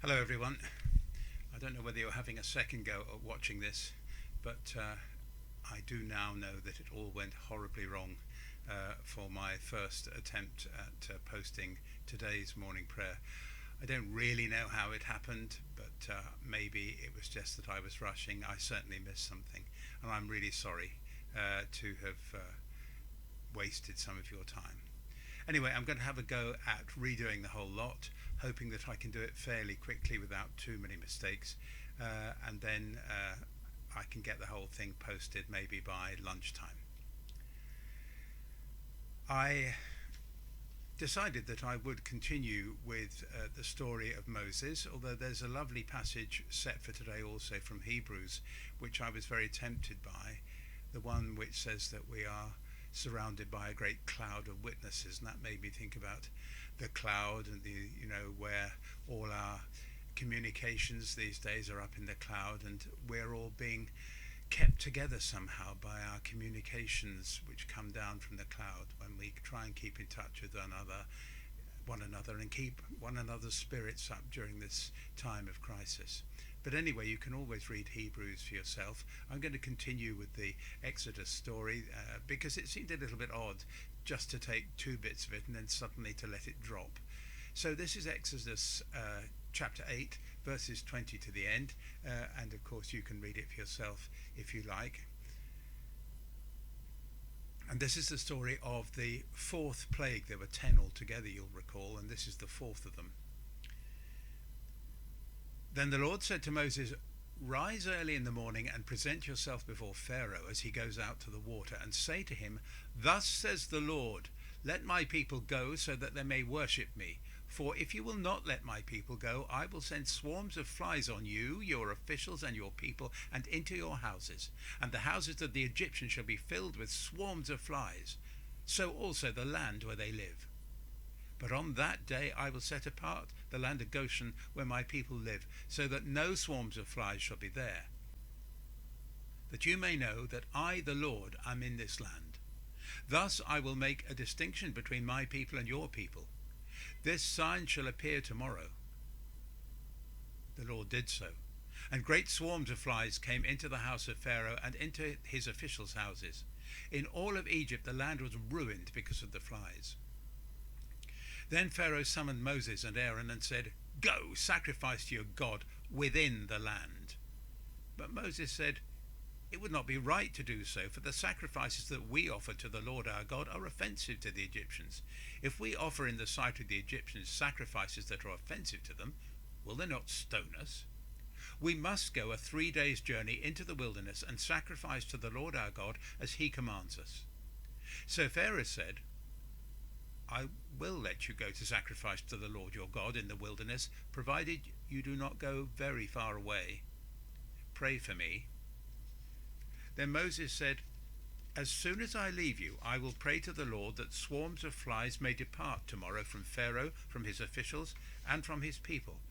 Hello, everyone. I don't know whether you're having a second go at watching this, but I do now know that it all went horribly wrong for my first attempt at posting today's morning prayer. I don't really know how it happened, but maybe it was just that I was rushing. I certainly missed something, and I'm really sorry to have wasted some of your time. Anyway, I'm going to have a go at redoing the whole lot, hoping that I can do it fairly quickly without too many mistakes, and then I can get the whole thing posted maybe by lunchtime. I decided that I would continue with the story of Moses, although there's a lovely passage set for today also from Hebrews, which I was very tempted by, the one which says that we are surrounded by a great cloud of witnesses, and that made me think about the cloud and where all our communications these days are up in the cloud, and we're all being kept together somehow by our communications which come down from the cloud when we try and keep in touch with one another and keep one another's spirits up during this time of crisis. But anyway, you can always read Hebrews for yourself. I'm going to continue with the Exodus story because it seemed a little bit odd just to take two bits of it and then suddenly to let it drop. So this is Exodus chapter 8, verses 20 to the end, and of course you can read it for yourself if you like. And this is the story of the fourth plague. There were 10 altogether, you'll recall, and this is the fourth of them. Then the Lord said to Moses, "Rise early in the morning and present yourself before Pharaoh as he goes out to the water, and say to him, 'Thus says the Lord, let my people go so that they may worship me. For if you will not let my people go, I will send swarms of flies on you, your officials and your people, and into your houses. And the houses of the Egyptians shall be filled with swarms of flies, so also the land where they live. But on that day I will set apart the land of Goshen where my people live, so that no swarms of flies shall be there. That you may know that I, the Lord, am in this land. Thus I will make a distinction between my people and your people. This sign shall appear tomorrow.' The Lord did so, and great swarms of flies came into the house of Pharaoh and into his officials' houses. In all of Egypt the land was ruined because of the flies. Then Pharaoh summoned Moses and Aaron and said, 'Go, sacrifice to your God within the land.' But Moses said, 'It would not be right to do so, for the sacrifices that we offer to the Lord our God are offensive to the Egyptians. If we offer in the sight of the Egyptians sacrifices that are offensive to them, will they not stone us? We must go a 3 days' journey into the wilderness and sacrifice to the Lord our God as he commands us.' So Pharaoh said, 'I will let you go to sacrifice to the Lord your God in the wilderness, provided you do not go very far away. Pray for me.' Then Moses said, 'As soon as I leave you, I will pray to the Lord that swarms of flies may depart tomorrow from Pharaoh, from his officials, and from his people.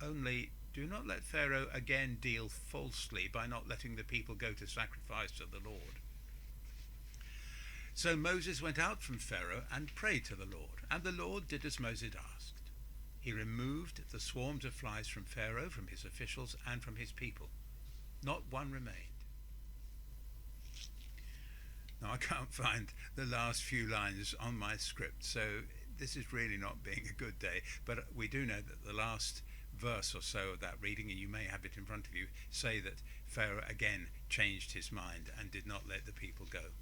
Only do not let Pharaoh again deal falsely by not letting the people go to sacrifice to the Lord.' So Moses went out from Pharaoh and prayed to the Lord, and the Lord did as Moses asked. He removed the swarms of flies from Pharaoh, from his officials, and from his people. Not one remained." Now, I can't find the last few lines on my script, so this is really not being a good day, but we do know that the last verse or so of that reading, and you may have it in front of you, say that Pharaoh again changed his mind and did not let the people go.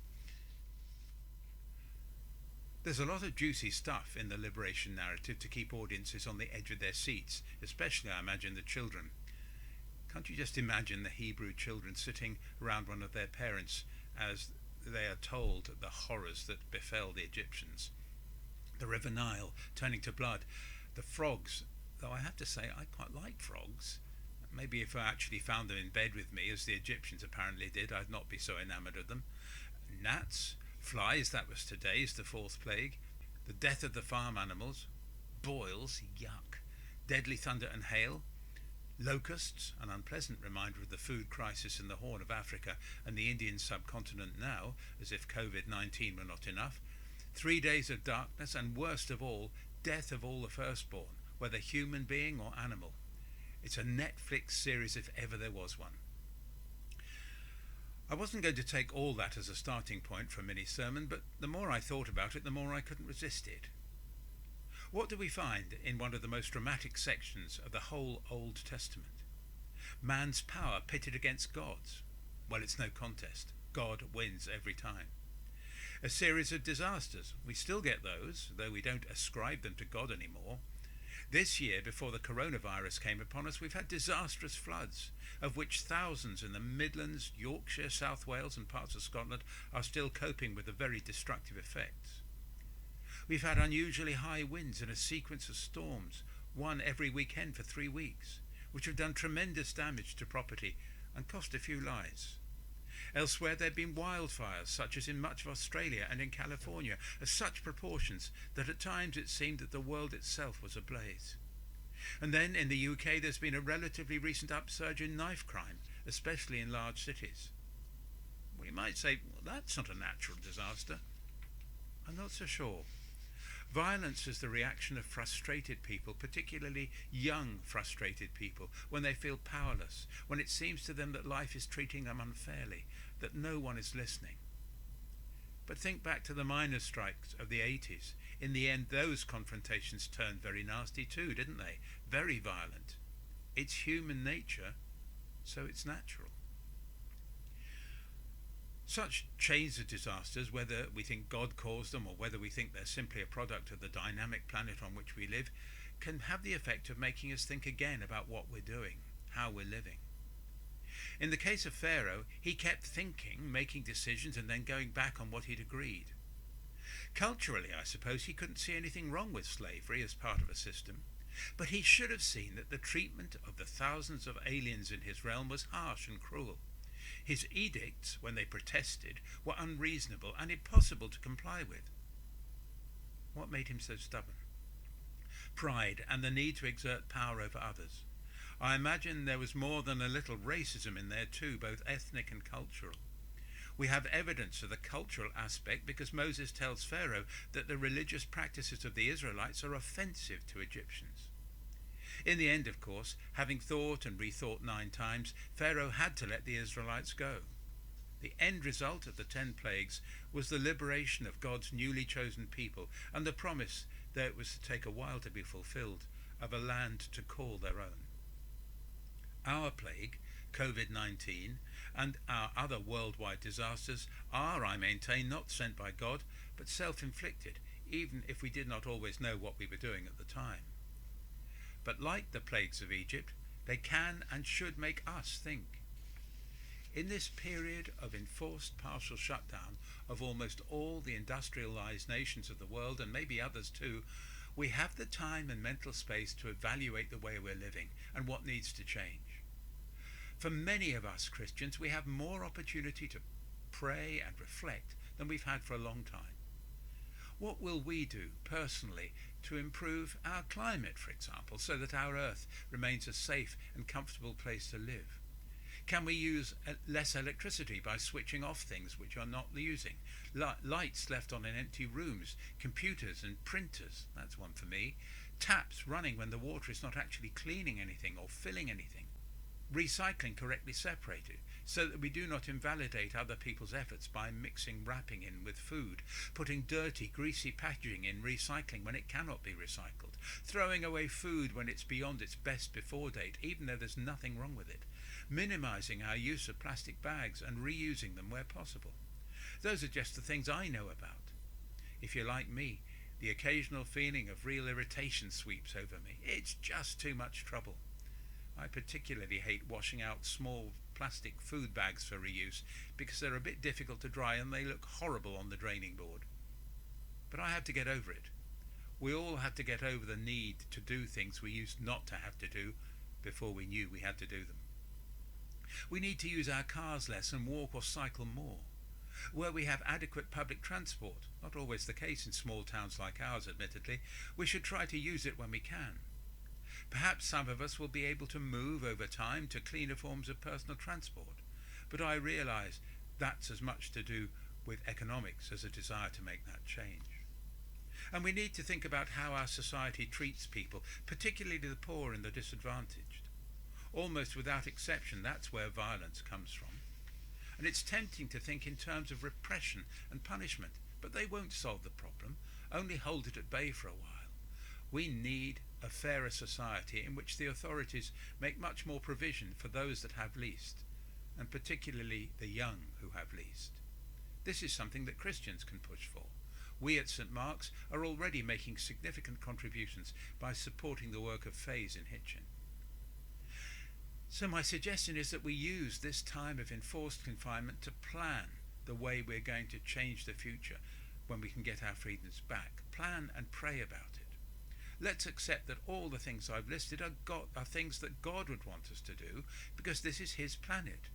There's a lot of juicy stuff in the liberation narrative to keep audiences on the edge of their seats, especially, I imagine, the children. Can't you just imagine the Hebrew children sitting around one of their parents as they are told the horrors that befell the Egyptians? The River Nile turning to blood, the frogs, though I have to say I quite like frogs. Maybe if I actually found them in bed with me, as the Egyptians apparently did, I'd not be so enamoured of them. Gnats, flies, that was today's, the fourth plague. The death of the farm animals. Boils, yuck. Deadly thunder and hail. Locusts, an unpleasant reminder of the food crisis in the Horn of Africa and the Indian subcontinent now, as if COVID-19 were not enough. 3 days of darkness, and worst of all, death of all the firstborn. whether human being or animal. It's a Netflix series if ever there was one. I wasn't going to take all that as a starting point for a mini sermon, but the more I thought about it, the more I couldn't resist it. What do we find in one of the most dramatic sections of the whole Old Testament? Man's power pitted against God's. Well, it's no contest. God wins every time. A series of disasters. We still get those, though we don't ascribe them to God anymore. This year, before the coronavirus came upon us, we've had disastrous floods, of which thousands in the Midlands, Yorkshire, South Wales and parts of Scotland are still coping with the very destructive effects. We've had unusually high winds and a sequence of storms, one every weekend for 3 weeks, which have done tremendous damage to property and cost a few lives. Elsewhere there have been wildfires, such as in much of Australia and in California, of such proportions that at times it seemed that the world itself was ablaze. And then in the UK there's been a relatively recent upsurge in knife crime, especially in large cities. Well, you might say, well, that's not a natural disaster. I'm not so sure. Violence is the reaction of frustrated people, particularly young frustrated people, when they feel powerless, when it seems to them that life is treating them unfairly, that no one is listening. But think back to the miners' strikes of the 80s. In the end, those confrontations turned very nasty too, didn't they? Very violent. It's human nature, so it's natural. Such chains of disasters, whether we think God caused them or whether we think they're simply a product of the dynamic planet on which we live, can have the effect of making us think again about what we're doing, how we're living. In the case of Pharaoh, he kept thinking, making decisions, and then going back on what he'd agreed. Culturally, I suppose he couldn't see anything wrong with slavery as part of a system, but he should have seen that the treatment of the thousands of aliens in his realm was harsh and cruel. His edicts, when they protested, were unreasonable and impossible to comply with. What made him so stubborn? Pride and the need to exert power over others. I imagine there was more than a little racism in there too, both ethnic and cultural. We have evidence of the cultural aspect because Moses tells Pharaoh that the religious practices of the Israelites are offensive to Egyptians. In the end, of course, having thought and rethought 9 times, Pharaoh had to let the Israelites go. The end result of the 10 plagues was the liberation of God's newly chosen people and the promise that it was to take a while to be fulfilled of a land to call their own. Our plague, COVID-19, and our other worldwide disasters are, I maintain, not sent by God, but self-inflicted, even if we did not always know what we were doing at the time. But like the plagues of Egypt, they can and should make us think. In this period of enforced partial shutdown of almost all the industrialized nations of the world, and maybe others too, we have the time and mental space to evaluate the way we're living and what needs to change. For many of us Christians, we have more opportunity to pray and reflect than we've had for a long time. What will we do personally to improve our climate, for example, so that our Earth remains a safe and comfortable place to live? Can we use less electricity by switching off things which are not using? Lights left on in empty rooms, computers and printers, that's one for me. Taps running when the water is not actually cleaning anything or filling anything. Recycling correctly separated, so that we do not invalidate other people's efforts by mixing wrapping in with food, putting dirty, greasy packaging in recycling when it cannot be recycled, throwing away food when it's beyond its best before date, even though there's nothing wrong with it, minimizing our use of plastic bags and reusing them where possible. Those are just the things I know about. If you're like me, the occasional feeling of real irritation sweeps over me. It's just too much trouble. I particularly hate washing out small plastic food bags for reuse because they're a bit difficult to dry and they look horrible on the draining board. But I have to get over it. We all had to get over the need to do things we used not to have to do before we knew we had to do them. We need to use our cars less and walk or cycle more. Where we have adequate public transport, not always the case in small towns like ours admittedly, we should try to use it when we can. Perhaps some of us will be able to move over time to cleaner forms of personal transport, but I realise that's as much to do with economics as a desire to make that change. And we need to think about how our society treats people, particularly the poor and the disadvantaged. Almost without exception, that's where violence comes from. And it's tempting to think in terms of repression and punishment, but they won't solve the problem, only hold it at bay for a while. We need a fairer society in which the authorities make much more provision for those that have least, and particularly the young who have least. This is something that Christians can push for. We at St Mark's are already making significant contributions by supporting the work of Fays in Hitchin. So my suggestion is that we use this time of enforced confinement to plan the way we're going to change the future when we can get our freedoms back. Plan and pray about it. Let's accept that all the things I've listed are things that God would want us to do, because this is his planet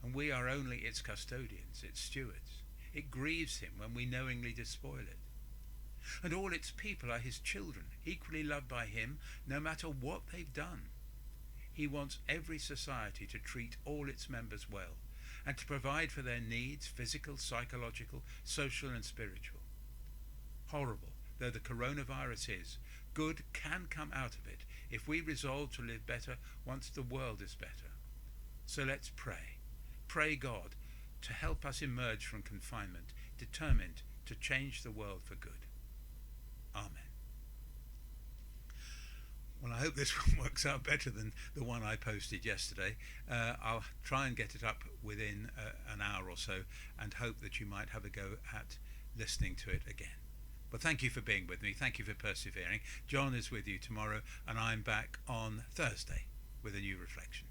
and we are only its custodians, its stewards. It grieves him when we knowingly despoil it. And all its people are his children, equally loved by him no matter what they've done. He wants every society to treat all its members well and to provide for their needs, physical, psychological, social and spiritual. Horrible though the coronavirus is, good can come out of it if we resolve to live better once the world is better. So let's pray. Pray God to help us emerge from confinement, determined to change the world for good. Amen. Well, I hope this one works out better than the one I posted yesterday. I'll try and get it up within an hour or so and hope that you might have a go at listening to it again. But thank you for being with me. Thank you for persevering. John is with you tomorrow and I'm back on Thursday with a new reflection.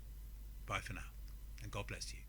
Bye for now and God bless you.